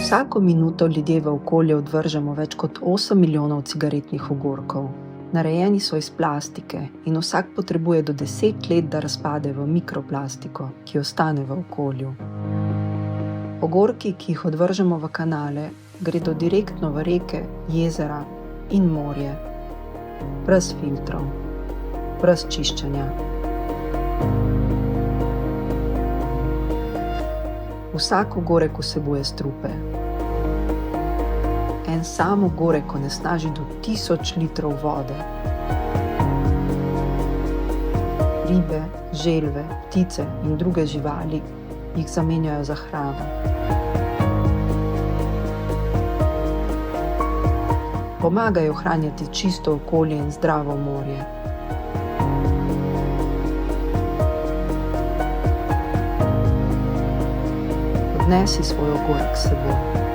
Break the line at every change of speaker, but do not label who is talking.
Vsako minuto ljudje v okolje odvržemo več kot 8 milijonov cigaretnih ogorkov. Narejeni so iz plastike in vsak potrebuje do 10 let, da razpade v mikroplastiko, ki ostane v okolju. Ogorki, ki jih odvržemo v kanale, gredo direktno v reke, jezera in morje. Brez filtrov, brez čiščenja. Vsak ogorek vsebuje strupe. En sam ogorek onesnaži do 1000 litrov vode. Ribe, želve, ptice in druge živali jih zamenjajo za hrano. Pomagajo ohranjati čisto okolje in zdravo morje. Odnesi svoj ogorek s seboj.